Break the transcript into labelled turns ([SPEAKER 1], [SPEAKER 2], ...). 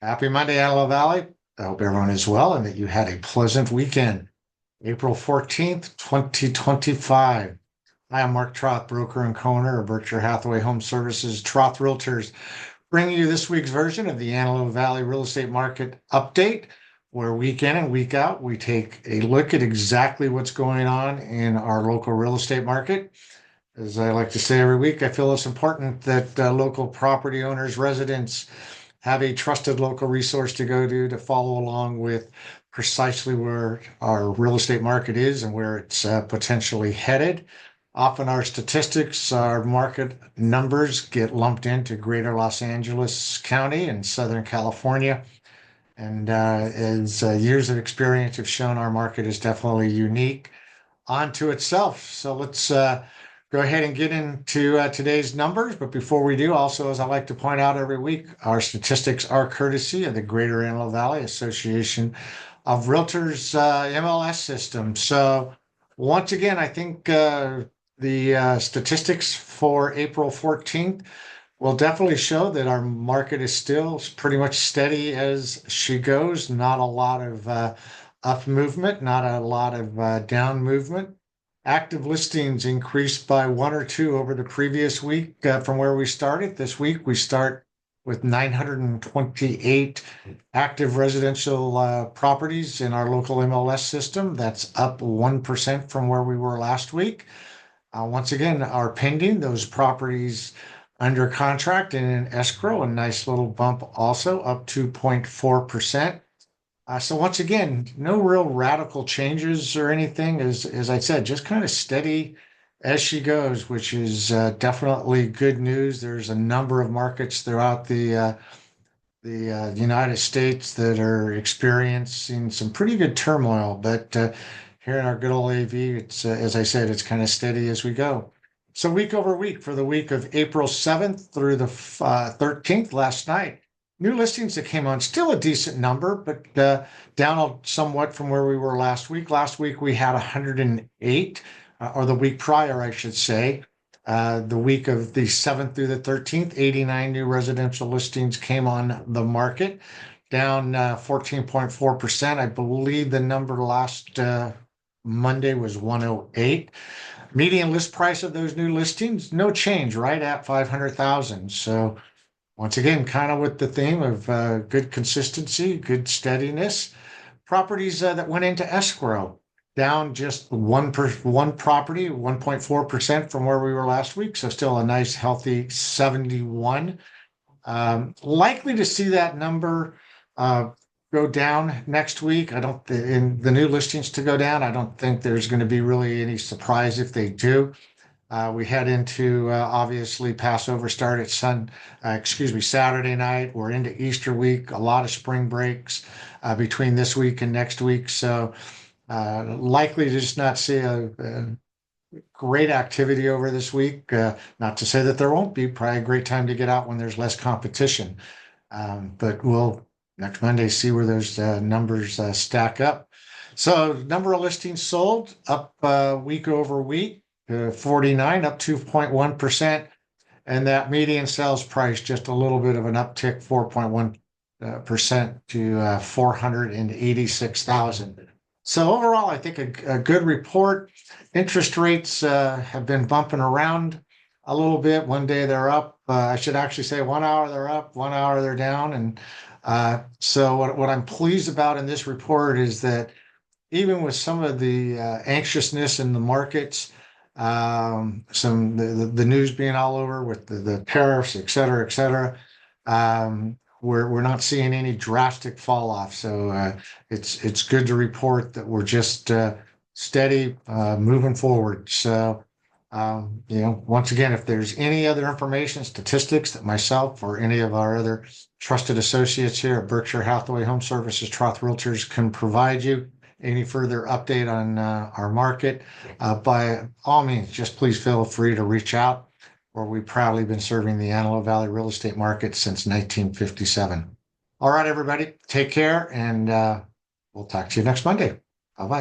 [SPEAKER 1] Happy Monday, Antelope Valley. I hope everyone is well and that you had a pleasant weekend. April 14th, 2025. Hi, I'm Mark Troth, broker and co-owner of Berkshire Hathaway HomeServices, Troth Realtors, bringing you this week's version of the Antelope Valley real estate market update, where week in and week out, we take a look at exactly what's going on in our local real estate market. As I like to say every week, I feel it's important that local property owners, residents, have a trusted local resource to go to follow along with precisely where our real estate market is and where it's potentially headed. Often our statistics, our market numbers get lumped into greater Los Angeles County and Southern California. And as years of experience have shown, our market is definitely unique onto itself. So let's go ahead and get into today's numbers. But before we do, also, as I like to point out every week, our statistics are courtesy of the Greater Antelope Valley Association of Realtors MLS system. So once again, I think the statistics for April 14th will definitely show that our market is still pretty much steady as she goes. Not a lot of up movement, not a lot of down movement. Active listings increased by one or two over the previous week from where we started. This week, we start with 928 active residential properties in our local MLS system. That's up 1% from where we were last week. Once again, our pending, those properties under contract and in escrow, a nice little bump also, up 2.4%. So once again, no real radical changes or anything. As I said, just kind of steady as she goes, which is definitely good news. There's a number of markets throughout the United States that are experiencing some pretty good turmoil, but here in our good old AV, it's as I said, it's kind of steady as we go. So week over week for the week of April 7th through the 13th last night. New listings that came on, still a decent number, but down somewhat from where we were last week. Last week we had 108, or the week prior, I should say. The week of the 7th through the 13th, 89 new residential listings came on the market, down 14.4%. I believe the number last Monday was 108. Median list price of those new listings, no change, right at 500,000. So once again, kind of with the theme of good consistency, good steadiness. Properties that went into escrow, down just one property, 1.4% from where we were last week. So still a nice, healthy 71. Likely to see that number go down next week. I don't, in the new listings to go down, I don't think there's going to be really any surprise if they do. We head into obviously Passover started Saturday night. We're into Easter week, a lot of spring breaks between this week and next week. So likely to just not see a great activity over this week. Not to say that there won't be, probably a great time to get out when there's less competition. But we'll next Monday see where those numbers stack up. So number of listings sold up week over week. 49, up 2.1%, and that median sales price just a little bit of an uptick, 4.1% to 486,000. So overall, I think a good report. Interest rates have been bumping around a little bit. One day they're up. I should actually say 1 hour they're up, 1 hour they're down. And so what I'm pleased about in this report is that even with some of the anxiousness in the markets, the news being all over with the tariffs, et cetera, we're not seeing any drastic fall off. So it's good to report that we're just steady moving forward. So once again, if there's any other information, statistics that myself or any of our other trusted associates here at Berkshire Hathaway HomeServices, Troth Realtors can provide you any further update on our market, by all means, just please feel free to reach out, where we've proudly been serving the Antelope Valley real estate market since 1957. All right, everybody, take care, and we'll talk to you next Monday.